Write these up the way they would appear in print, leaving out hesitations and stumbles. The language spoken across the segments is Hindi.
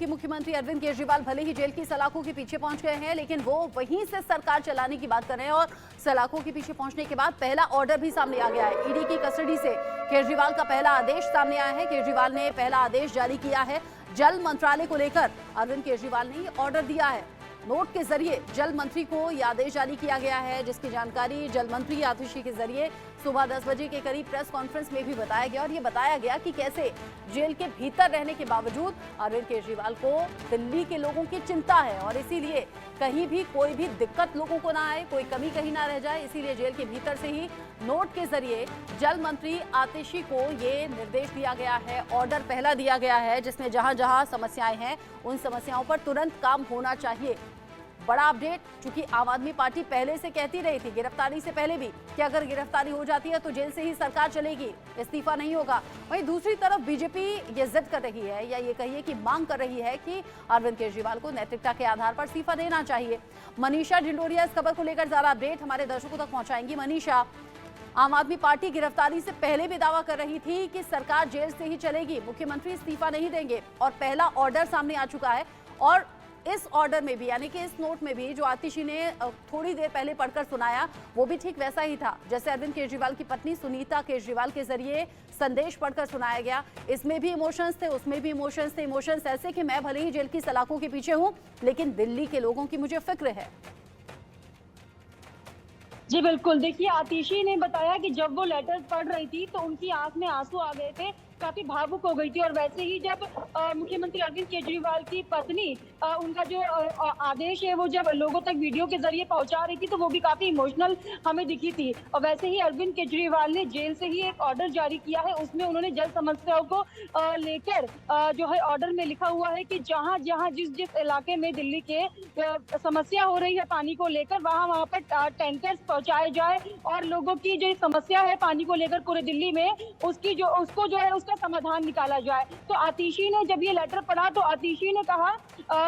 के मुख्यमंत्री अरविंद केजरीवाल भले ही जेल की सलाखों के पीछे पहुंच गए हैं, लेकिन वो वहीं से सरकार चलाने की बात कर रहे हैं और सलाखों के पीछे पहुंचने के बाद पहला ऑर्डर भी सामने आ गया है। ईडी की कस्टडी से केजरीवाल का पहला आदेश सामने आया है। केजरीवाल ने पहला आदेश जारी किया है। जल मंत्रालय को लेकर अरविंद केजरीवाल ने ऑर्डर दिया है। नोट के जरिए जल मंत्री को यह आदेश जारी किया गया है, जिसकी जानकारी जल मंत्री आतिशी के जरिए सुबह 10 बजे के करीब प्रेस कॉन्फ्रेंस में भी बताया गया और ये बताया गया कि कैसे जेल के भीतर रहने के बावजूद अरविंद केजरीवाल को दिल्ली के लोगों की चिंता है और इसीलिए कहीं भी कोई भी दिक्कत लोगों को ना आए, कोई कमी कहीं ना रह जाए, इसीलिए जेल के भीतर से ही नोट के जरिए जल मंत्री आतिशी को ये निर्देश दिया गया है। ऑर्डर पहला दिया गया है जिसमें जहां जहां समस्याएं हैं उन समस्याओं पर तुरंत काम होना चाहिए। बड़ा अपडेट, चूंकि आम आदमी पार्टी पहले से कहती रही थी गिरफ्तारी से पहले भी कि अगर गिरफ्तारी हो जाती है तो जेल से ही सरकार चलेगी, इस्तीफा नहीं होगा। वहीं दूसरी तरफ बीजेपी ये जिद कर रही है या ये कहिए कि मांग कर रही है कि अरविंद केजरीवाल को नैतिकता के आधार पर इस्तीफा देना चाहिए। मनीषा डिंडोरिया इस खबर को लेकर ज्यादा अपडेट हमारे दर्शकों तक पहुंचाएंगी। मनीषा, आम आदमी पार्टी गिरफ्तारी से पहले भी दावा कर रही थी कि सरकार जेल से ही चलेगी, मुख्यमंत्री इस्तीफा नहीं देंगे और पहला ऑर्डर सामने आ चुका है। और इस ऑर्डर में भी यानी कि इस नोट में भी जो आतिशी ने थोड़ी देर पहले पढ़कर सुनाया वो भी ठीक वैसा ही था जैसे अरविंद केजरीवाल की पत्नी सुनीता केजरीवाल के जरिए संदेश पढ़कर सुनाया गया। इसमें भी इमोशंस थे, उसमें भी इमोशंस थे। इमोशंस ऐसे कि मैं भले ही जेल की सलाखों के पीछे हूं लेकिन दिल्ली के लोगों की मुझे फिक्र है। जी बिल्कुल, देखिए आतिशी ने बताया कि जब वो लेटर्स पढ़ रही थी तो उनकी आंख में आंसू आ गए थे, काफी भावुक हो गई थी। और वैसे ही जब मुख्यमंत्री अरविंद केजरीवाल की पत्नी उनका जो आदेश है वो जब लोगों तक वीडियो के जरिए पहुंचा रही थी तो वो भी काफी इमोशनल हमें दिखी थी। और वैसे ही अरविंद केजरीवाल ने जेल से ही एक ऑर्डर जारी किया है, उसमें उन्होंने जल समस्याओं को लेकर जो है ऑर्डर में लिखा हुआ है कि जहां जहां जिस जिस इलाके में दिल्ली के समस्या हो रही है पानी को लेकर वहां पर टैंकर्स पहुंचाए जाए और लोगों की जो समस्या है पानी को लेकर पूरे दिल्ली में उसको जो है उसका समाधान निकाला जाए। तो आतिशी ने जब ये लेटर पढ़ा तो आतिशी ने कहा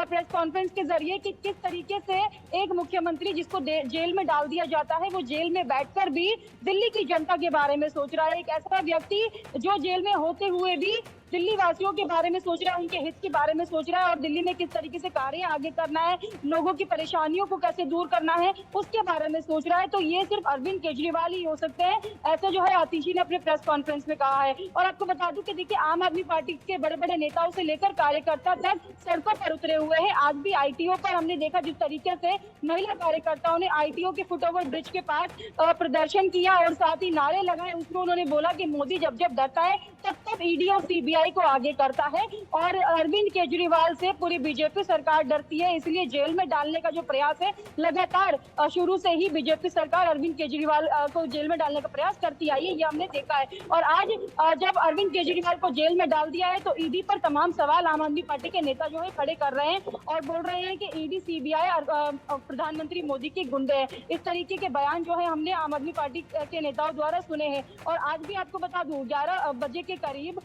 प्रेस कॉन्फ्रेंस के जरिए कि किस तरीके से एक मुख्यमंत्री जिसको जेल में डाल दिया जाता है वो जेल में बैठकर भी दिल्ली की जनता के बारे में सोच रहा है। एक ऐसा व्यक्ति जो जेल में होते हुए भी दिल्ली वासियों के बारे में सोच रहा है, उनके हित के बारे में सोच रहा है और दिल्ली में किस तरीके से कार्य आगे करना है, लोगों की परेशानियों को कैसे दूर करना है उसके बारे में सोच रहा है। तो ये सिर्फ अरविंद केजरीवाल ही हो सकते हैं, ऐसा जो है आतिशी ने अपने प्रेस कॉन्फ्रेंस में कहा है। और आपको बता दूं कि देखिए आम आदमी पार्टी के बड़े बड़े नेताओं से लेकर कार्यकर्ता तक सड़कों पर उतरे हुए हैं। आज भी आईटीओ पर हमने देखा जिस तरीके से महिला कार्यकर्ताओं ने आईटीओ के फुटओवर ब्रिज के पास प्रदर्शन किया और साथ ही नारे लगाए। उसमें उन्होंने बोला कि मोदी जब जब डरता है तब तब ईडी और सीबीआई को आगे करता है और अरविंद केजरीवाल से पूरी बीजेपी सरकार डरती है, इसलिए जेल में डालने का जो प्रयास है लगातार शुरू से ही बीजेपी सरकार अरविंद केजरीवाल को जेल में डालने का प्रयास करती आई है, ये हमने देखा है। और आज जब अरविंद केजरीवाल को जेल में डाल दिया है तो ईडी पर तमाम सवाल आम आदमी पार्टी के नेता जो है खड़े कर रहे हैं और बोल रहे हैं कि ईडी सीबीआई और प्रधानमंत्री मोदी के गुंडे हैं। इस तरीके के बयान जो है हमने आम आदमी पार्टी के नेताओं द्वारा सुने हैं। और आज भी आपको बता दूं 11 बजे के करीब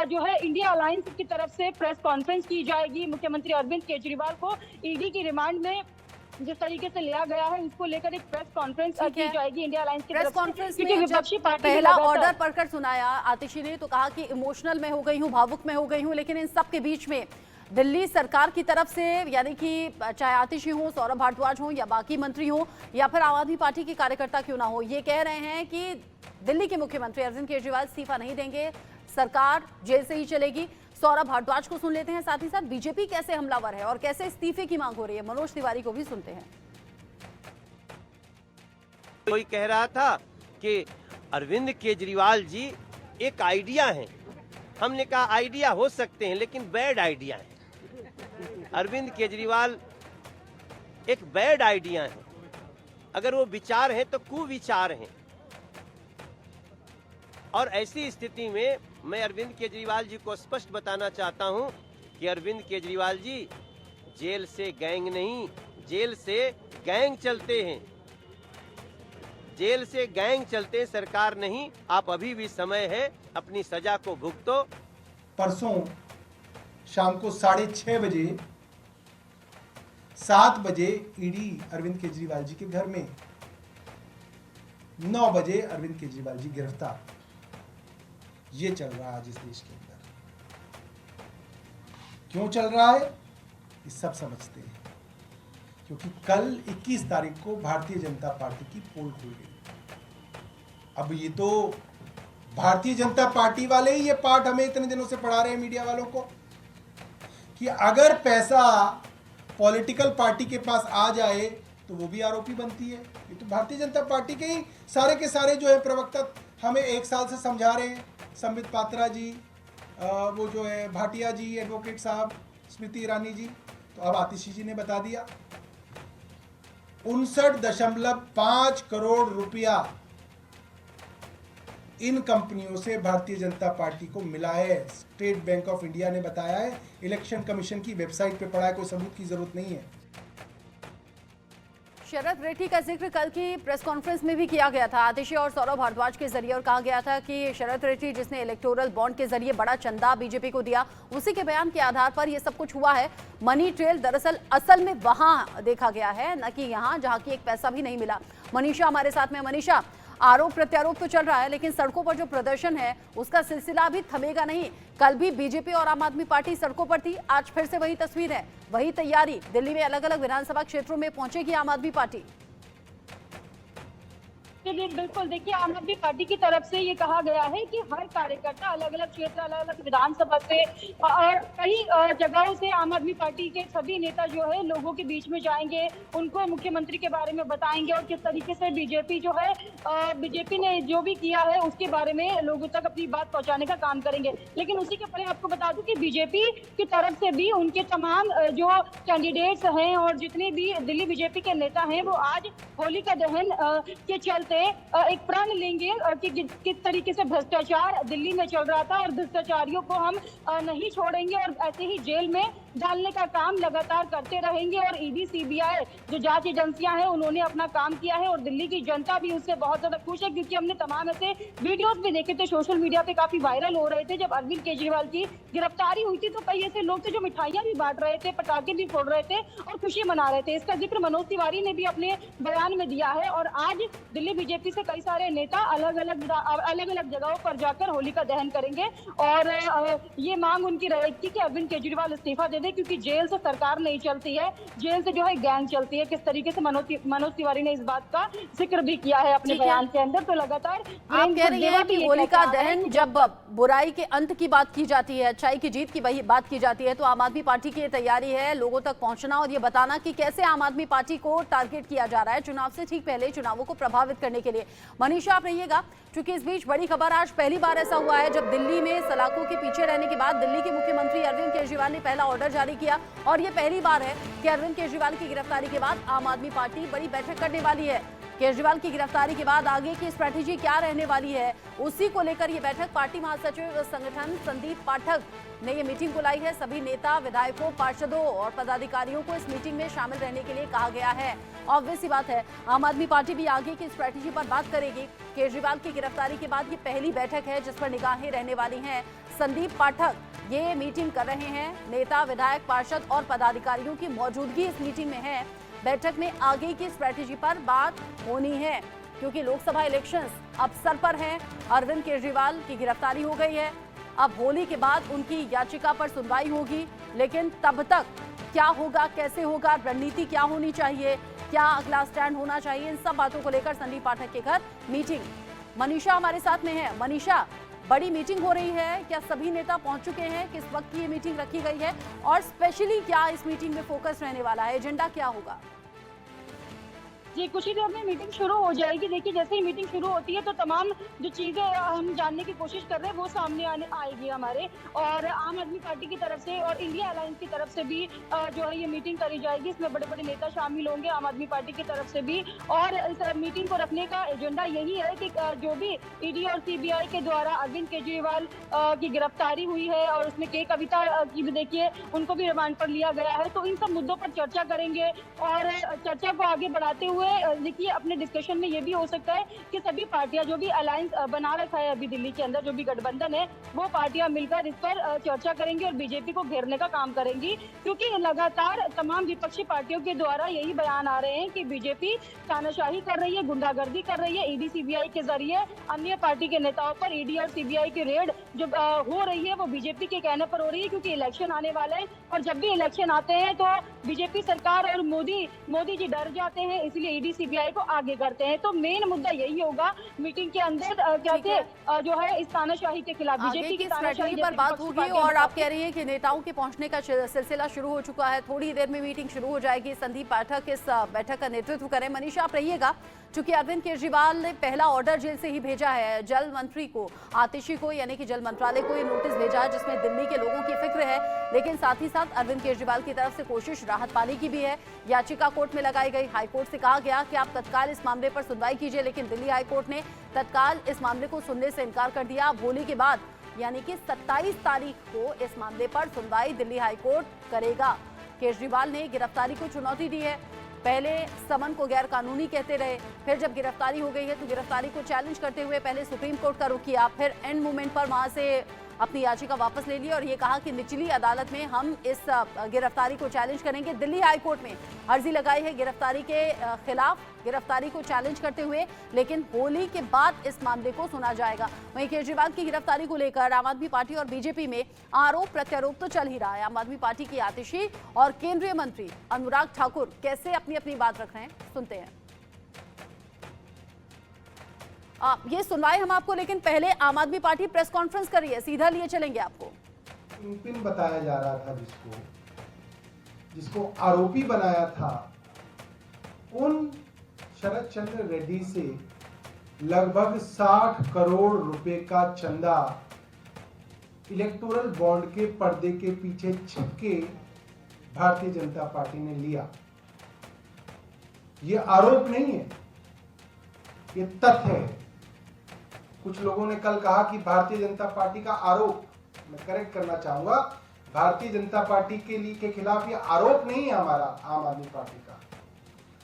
जो है इंडिया अलायंस की तरफ से प्रेस कॉन्फ्रेंस की जाएगी। मुख्यमंत्री अरविंद केजरीवाल को ईडी की रिमांड में जिस तरीके से लिया गया है उसको लेकर एक प्रेस कॉन्फ्रेंस की जाएगी इंडिया अलायंस की तरफ से। क्योंकि विपक्षी पार्टी पहला ऑर्डर पढ़कर सुनाया आतिशी ने तो कहा कि इमोशनल में हो गई हूँ, भावुक में हो गई हूँ, लेकिन इन सब के बीच में दिल्ली सरकार की तरफ से यानी कि चाहे आतिशी हो, सौरभ भारद्वाज हो या बाकी मंत्री हो या फिर आम आदमी पार्टी के कार्यकर्ता क्यों ना हो, ये कह रहे हैं कि दिल्ली के मुख्यमंत्री अरविंद केजरीवाल इस्तीफा नहीं देंगे, सरकार जेल से ही चलेगी। सौरभ भारद्वाज को सुन लेते हैं, साथ ही साथ बीजेपी कैसे हमलावर है और कैसे इस्तीफे की मांग हो रही है, मनोज तिवारी को भी सुनते हैं। कोई कह रहा था कि अरविंद केजरीवाल जी एक आइडिया है, हमने कहा आइडिया हो सकते हैं लेकिन बैड आइडिया है। अरविंद केजरीवाल एक बैड आइडिया है, अगर वो विचार है तो कुविचार हैं। और ऐसी स्थिति में मैं अरविंद केजरीवाल जी को स्पष्ट बताना चाहता हूं कि अरविंद केजरीवाल जी जेल से गैंग नहीं, जेल से गैंग चलते हैं, जेल से गैंग चलते, सरकार नहीं। आप अभी भी समय है, अपनी सजा को भुगतो। परसों शाम को 6:30 बजे 7 बजे ईडी अरविंद केजरीवाल जी के घर में, 9 बजे अरविंद केजरीवाल जी गिरफ्तार। ये चल रहा है आज इस देश के अंदर। क्यों चल रहा है ये सब समझते हैं, क्योंकि कल 21 तारीख को भारतीय जनता पार्टी की पोल खुल गई। अब ये तो भारतीय जनता पार्टी वाले ही ये पार्ट हमें इतने दिनों से पढ़ा रहे हैं मीडिया वालों को कि अगर पैसा पॉलिटिकल पार्टी के पास आ जाए तो वो भी आरोपी बनती है। ये तो भारतीय जनता पार्टी के ही सारे के सारे जो है प्रवक्ता हमें 1 साल से समझा रहे हैं। संबित पात्रा जी, वो जो है भाटिया जी, एडवोकेट साहब, स्मृति ईरानी जी, तो अब आतिशी जी ने बता दिया 59.5 करोड़ रुपया इन कंपनियों से भारतीय जनता पार्टी को मिला है। स्टेट बैंक ऑफ इंडिया ने बताया है, इलेक्शन कमीशन की वेबसाइट पे पढ़ा है, कोई सबूत की जरूरत नहीं है। शरद रेड्डी का जिक्र कल की प्रेस कॉन्फ्रेंस में भी किया गया था आतिशी और सौरभ भारद्वाज के जरिए, और कहा गया था कि शरद रेड्डी जिसने इलेक्टोरल बॉन्ड के जरिए बड़ा चंदा बीजेपी को दिया, उसी के बयान के आधार पर यह सब कुछ हुआ है। मनी ट्रेल दरअसल असल में वहां देखा गया है, न कि यहां जहां की एक पैसा भी नहीं मिला। मनीषा हमारे साथ में। मनीषा, आरोप प्रत्यारोप तो चल रहा है, लेकिन सड़कों पर जो प्रदर्शन है उसका सिलसिला भी थमेगा नहीं। कल भी बीजेपी और आम आदमी पार्टी सड़कों पर थी, आज फिर से वही तस्वीर है, वही तैयारी। दिल्ली में अलग अलग विधानसभा क्षेत्रों में पहुंचेगी आम आदमी पार्टी। बिल्कुल, देखिए आम आदमी पार्टी की तरफ से ये कहा गया है कि हर कार्यकर्ता अलग अलग क्षेत्र, अलग अलग विधानसभा से और कई जगहों से आम आदमी पार्टी के सभी नेता जो है लोगों के बीच में जाएंगे, उनको मुख्यमंत्री के बारे में बताएंगे और किस तरीके से बीजेपी जो है बीजेपी ने जो भी किया है उसके बारे में लोगों तक अपनी बात पहुंचाने का काम करेंगे। लेकिन उसी के पहले आपको बता दूं कि बीजेपी की तरफ से भी उनके तमाम जो कैंडिडेट्स हैं और जितने भी दिल्ली बीजेपी के नेता हैं वो आज होलिका दहन के चलते एक प्रण लेंगे कि किस तरीके से भ्रष्टाचार दिल्ली में चल रहा था और भ्रष्टाचारियों को हम नहीं छोड़ेंगे और ऐसे ही जेल में डालने का काम लगातार करते रहेंगे। और ईडी, सीबीआई जो जांच एजेंसियां हैं उन्होंने अपना काम किया है और दिल्ली की जनता भी उससे बहुत ज्यादा खुश है, क्योंकि हमने तमाम ऐसे वीडियोस भी देखे थे, सोशल मीडिया पे काफी वायरल हो रहे थे। जब अरविंद केजरीवाल की गिरफ्तारी हुई थी तो कई ऐसे लोग थे जो मिठाइयां भी बांट रहे थे, पटाखे भी फोड़ रहे थे और खुशी मना रहे थे। इसका जिक्र मनोज तिवारी ने भी अपने बयान में दिया है। और आज दिल्ली बीजेपी से कई सारे नेता अलग अलग जगहों पर जाकर होलिका दहन करेंगे और ये मांग उनकी रहेगी कि अरविंद केजरीवाल इस्तीफा दे दे, क्योंकि जेल से सरकार नहीं चलती है, जेल से जो है गैंग चलती है। किस तरीके से मनोज तिवारी ने इस बात का जिक्र भी किया है अपने बयान के अंदर। तो लगातार आप कह रही हैं कि होलिका दहन जब बुराई के अंत की बात की जाती है, अच्छाई की जीत की बात की जाती है, तो आम आदमी पार्टी की तैयारी है लोगों तक पहुंचना और ये बताना कि कैसे आम आदमी पार्टी को टारगेट किया जा रहा है चुनाव से ठीक पहले, चुनावों को प्रभावित करने के लिए। मनीषा, आप रहिएगा, क्योंकि इस बीच बड़ी खबर, आज पहली बार ऐसा हुआ है जब दिल्ली में सलाखों के पीछे रहने के बाद दिल्ली के मुख्यमंत्री अरविंद केजरीवाल ने पहला ऑर्डर जारी किया। और ये पहली बार है कि अरविंद केजरीवाल की गिरफ्तारी के बाद आम आदमी पार्टी बड़ी बैठक करने वाली है। केजरीवाल की गिरफ्तारी के बाद आगे की स्ट्रैटेजी क्या रहने वाली है, उसी को लेकर ये बैठक पार्टी महासचिव संगठन संदीप पाठक ने ये मीटिंग बुलाई है। सभी नेता, विधायकों, पार्षदों और पदाधिकारियों को इस मीटिंग में शामिल रहने के लिए कहा गया है। ऑब्वियस सी बात है, आम आदमी पार्टी भी आगे की स्ट्रैटेजी पर बात करेगी। केजरीवाल की गिरफ्तारी के बाद ये पहली बैठक है जिस पर निगाहें रहने वाली हैं। संदीप पाठक ये मीटिंग कर रहे हैं, नेता, विधायक, पार्षद और पदाधिकारियों की मौजूदगी इस मीटिंग में है। बैठक में आगे की स्ट्रैटेजी पर बात होनी है, क्योंकि लोकसभा इलेक्शंस अब सर पर हैं। अरविंद केजरीवाल की गिरफ्तारी हो गई है, अब होली के बाद उनकी याचिका पर सुनवाई होगी, लेकिन तब तक क्या होगा, कैसे होगा, रणनीति क्या होनी चाहिए, क्या अगला स्टैंड होना चाहिए, इन सब बातों को लेकर संदीप पाठक के घर मीटिंग। मनीषा हमारे साथ में है। मनीषा, बड़ी मीटिंग हो रही है, क्या सभी नेता पहुंच चुके हैं, किस वक्त की ये मीटिंग रखी गई है और स्पेशली क्या इस मीटिंग में फोकस रहने वाला है, एजेंडा क्या होगा? जी, कुछ ही देर में मीटिंग शुरू हो जाएगी। देखिए, जैसे ही मीटिंग शुरू होती है तो तमाम जो चीजें हम जानने की कोशिश कर रहे हैं वो सामने आएगी हमारे। और आम आदमी पार्टी की तरफ से और इंडिया अलायंस की तरफ से भी जो है ये मीटिंग करी जाएगी। इसमें बड़े बड़े नेता शामिल होंगे आम आदमी पार्टी की तरफ से भी। और इस मीटिंग को रखने का एजेंडा यही है कि जो भी ईडी और सीबीआई के द्वारा अरविंद केजरीवाल की गिरफ्तारी हुई है और उसमें के कविता की भी देखिए उनको भी रिमांड पर लिया गया है, तो इन सब मुद्दों पर चर्चा करेंगे और चर्चा को आगे बढ़ाते हुए में देखिए अपने डिस्कशन में ये भी हो सकता है कि सभी पार्टियां जो भी अलायंस बना रखा है अभी दिल्ली के अंदर, जो भी गठबंधन है, वो पार्टियां मिलकर इस पर चर्चा करेंगी और बीजेपी को घेरने का काम करेंगी, क्योंकि लगातार तमाम विपक्षी पार्टियों के द्वारा यही बयान आ रहे हैं कि बीजेपी तानाशाही कर रही है, गुंडागर्दी कर रही है, ईडी सीबीआई के जरिए अन्य पार्टी के नेताओं पर ईडी और सीबीआई की रेड जो हो रही है वो बीजेपी के कहने पर हो रही है, क्योंकि इलेक्शन आने वाले हैं और जब भी इलेक्शन आते हैं तो बीजेपी सरकार और मोदी जी डर जाते हैं, इसलिए ईडी सीबीआई को आगे करते हैं। तो मेन मुद्दा यही होगा मीटिंग के अंदर, कहते जो है इस तानाशाही के खिलाफ बीजेपी की स्ट्रेटजी पर बात होगी। और आप कह रही हैं कि नेताओं के पहुंचने का सिलसिला शुरू हो चुका है, थोड़ी देर में मीटिंग शुरू हो जाएगी। संदीप पाठक इस बैठक का नेतृत्व करें। मनीषा आप रहिएगा, चूंकि अरविंद केजरीवाल ने पहला ऑर्डर जेल से ही भेजा है, जल मंत्री को, आतिशी को, यानी कि जल मंत्रालय को ये नोटिस भेजा है जिसमें दिल्ली के लोगों की फिक्र है, लेकिन साथ ही साथ अरविंद केजरीवाल की तरफ से कोशिश राहत पाने की भी है। याचिका कोर्ट में लगाई गई, हाईकोर्ट से कहा गया कि आप तत्काल इस मामले पर सुनवाई कीजिए, लेकिन दिल्ली हाईकोर्ट ने तत्काल इस मामले को सुनने से इनकार कर दिया। होली के बाद यानी कि 27 तारीख को इस मामले पर सुनवाई दिल्ली हाईकोर्ट करेगा। केजरीवाल ने गिरफ्तारी को चुनौती दी है, पहले समन को गैर कानूनी कहते रहे, फिर जब गिरफ्तारी हो गई है तो गिरफ्तारी को चैलेंज करते हुए पहले सुप्रीम कोर्ट का रुख किया, फिर एंड मोमेंट पर वहां से अपनी याचिका वापस ले ली और ये कहा कि निचली अदालत में हम इस गिरफ्तारी को चैलेंज करेंगे। दिल्ली हाई कोर्ट में अर्जी लगाई है गिरफ्तारी के खिलाफ, गिरफ्तारी को चैलेंज करते हुए, लेकिन होली के बाद इस मामले को सुना जाएगा। वहीं केजरीवाल की गिरफ्तारी को लेकर आम आदमी पार्टी और बीजेपी में आरोप प्रत्यारोप तो चल ही रहा है। आम आदमी पार्टी की आतिशी और केंद्रीय मंत्री अनुराग ठाकुर कैसे अपनी अपनी बात रख रहे हैं, सुनते हैं। ये सुनवाई हम आपको, लेकिन पहले आम आदमी पार्टी प्रेस कॉन्फ्रेंस कर रही है, सीधा लिए चलेंगे आपको। किंगपिन बताया जा रहा था, जिसको आरोपी बनाया था, उन शरद चंद्र रेड्डी से लगभग 60 करोड़ रुपए का चंदा इलेक्टोरल बॉन्ड के पर्दे के पीछे छिपके भारतीय जनता पार्टी ने लिया। ये आरोप नहीं है, ये तथ्य है। कुछ लोगों ने कल कहा कि भारतीय जनता पार्टी का आरोप, मैं करेक्ट करना चाहूंगा, भारतीय जनता पार्टी के खिलाफ ये आरोप नहीं है हमारा, आम आदमी पार्टी का।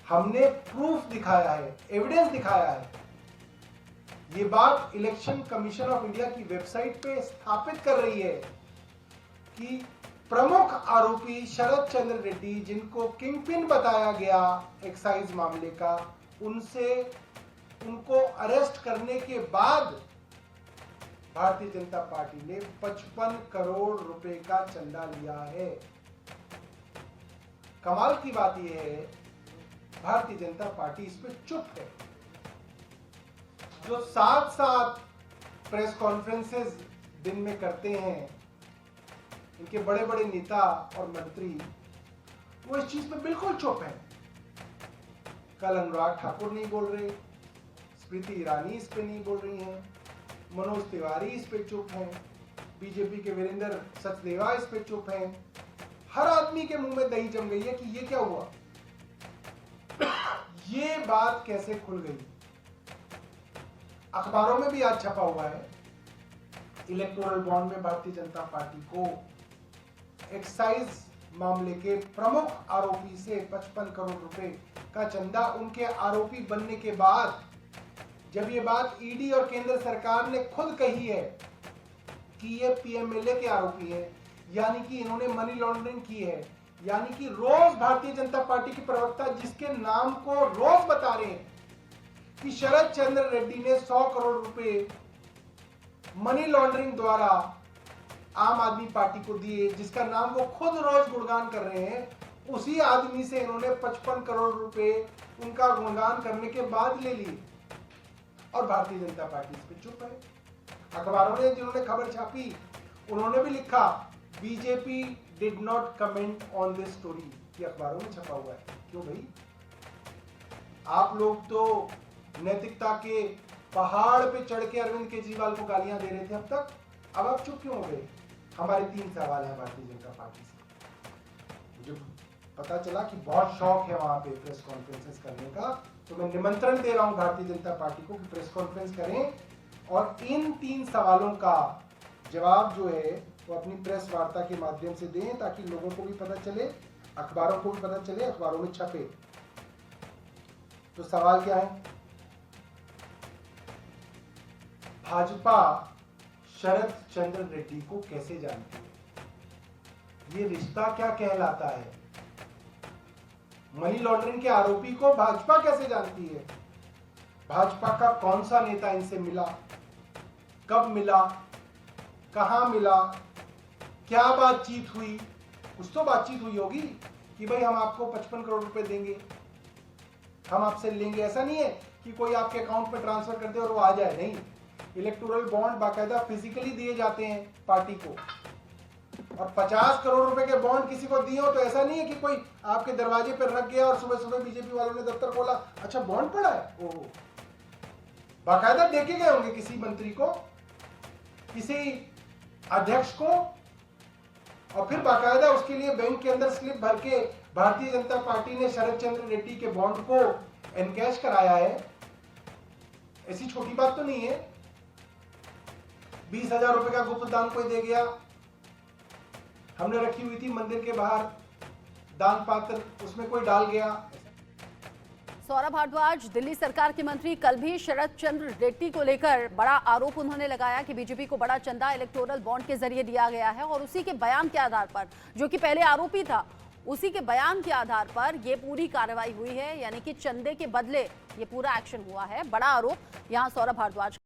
हमने प्रूफ दिखाया है, एविडेंस दिखाया है। ये बात इलेक्शन कमीशन ऑफ इंडिया की वेबसाइट पे स्थापित कर रही है कि प्रमुख आरोपी शरद चंद्र रेड्डी, जिनको किंगपिन बताया गया एक्साइज मामले का, उनको अरेस्ट करने के बाद भारतीय जनता पार्टी ने 55 करोड़ रुपए का चंदा लिया है। कमाल की बात यह है, भारतीय जनता पार्टी इस पे चुप है। जो साथ प्रेस कॉन्फ्रेंसेस दिन में करते हैं इनके बड़े बड़े नेता और मंत्री, वो इस चीज पे बिल्कुल चुप है। कल अनुराग ठाकुर नहीं बोल रहे, स्मृति ईरानी इस पे नहीं बोल रही हैं, मनोज तिवारी इस पे चुप हैं, बीजेपी के वीरेंद्र सचदेवा इस पे चुप हैं। हर आदमी के मुंह में दही जम गई है कि ये क्या हुआ, ये बात कैसे खुल गई। अखबारों में भी आज छपा हुआ है, इलेक्टोरल बॉन्ड में भारतीय जनता पार्टी को एक्साइज मामले के प्रमुख आरोपी से 55 करोड़ रुपए का चंदा, उनके आरोपी बनने के बाद, जब ये बात ईडी और केंद्र सरकार ने खुद कही है कि ये पीएमएलए के आरोपी है, यानी कि इन्होंने मनी लॉन्ड्रिंग की है, यानी कि रोज भारतीय जनता पार्टी के प्रवक्ता जिसके नाम को रोज बता रहे हैं कि शरद चंद्र रेड्डी ने 100 करोड़ रुपए मनी लॉन्ड्रिंग द्वारा आम आदमी पार्टी को दिए, जिसका नाम वो खुद रोज गुणगान कर रहे हैं, उसी आदमी से इन्होंने 55 करोड़ रुपए उनका गुणगान करने के बाद ले लिए। और भारतीय जनता पार्टी इस पे चुप है। अखबारों ने जिन्होंने खबर छापी उन्होंने भी लिखा, BJP did not comment on this story. ये अखबारों में छपा हुआ है। क्यों भाई, आप लोग तो नैतिकता के पहाड़ पे चढ़ के अरविंद केजरीवाल को गालियां दे रहे थे अब तक, अब आप चुप क्यों हो गए? हमारे 3 सवाल हैं भारतीय जनता पार्टी से। मुझे पता चला कि बहुत शौक है वहां पे प्रेस कॉन्फ्रेंसेस करने का, तो मैं निमंत्रण दे रहा हूं भारतीय जनता पार्टी को कि प्रेस कॉन्फ्रेंस करें और इन 3 सवालों का जवाब जो है वो अपनी प्रेस वार्ता के माध्यम से दें, ताकि लोगों को भी पता चले, अखबारों को भी पता चले, अखबारों में छपे। तो सवाल क्या है? भाजपा शरद चंद्र रेड्डी को कैसे जानती है? ये रिश्ता क्या कहलाता है? मनी लॉन्ड्रिंग के आरोपी को भाजपा कैसे जानती है? भाजपा का कौन सा नेता इनसे मिला, कब मिला, कहां मिला, क्या बातचीत हुई? कुछ तो बातचीत हुई होगी कि भाई हम आपको 55 करोड़ रुपए देंगे, हम आपसे लेंगे। ऐसा नहीं है कि कोई आपके अकाउंट में ट्रांसफर कर दे और वो आ जाए, नहीं। इलेक्टोरल बॉन्ड बाकायदा फिजिकली दिए जाते हैं पार्टी को, और 50 करोड़ रुपए के बॉन्ड किसी को दिए हो तो ऐसा नहीं है कि कोई आपके दरवाजे पर रख गया और सुबह सुबह बीजेपी वालों ने दफ्तर खोला, अच्छा बॉन्ड पड़ा है, ओहो। बाकायदा देके गए होंगे किसी मंत्री को, किसी अध्यक्ष को, और फिर बाकायदा उसके लिए बैंक के अंदर स्लिप भर के भारतीय जनता पार्टी ने शरद चंद्र रेड्डी के बॉन्ड को एनकैश कराया है। ऐसी छोटी बात तो नहीं है। 20,000 रुपए का गुप्त दान कोई दे गया, हमने रखी हुई थी मंदिर के बाहर दान पात्र, उसमें कोई डाल गया। सौरभ भारद्वाज, दिल्ली सरकार के मंत्री, कल भी शरद चंद्र रेड्डी को लेकर बड़ा आरोप उन्होंने लगाया कि बीजेपी को बड़ा चंदा इलेक्टोरल बॉन्ड के जरिए दिया गया है, और उसी के बयान के आधार पर, जो कि पहले आरोपी था, उसी के बयान के आधार पर ये पूरी कार्रवाई हुई है, यानी कि चंदे के बदले ये पूरा एक्शन हुआ है। बड़ा आरोप यहां सौरभ भारद्वाज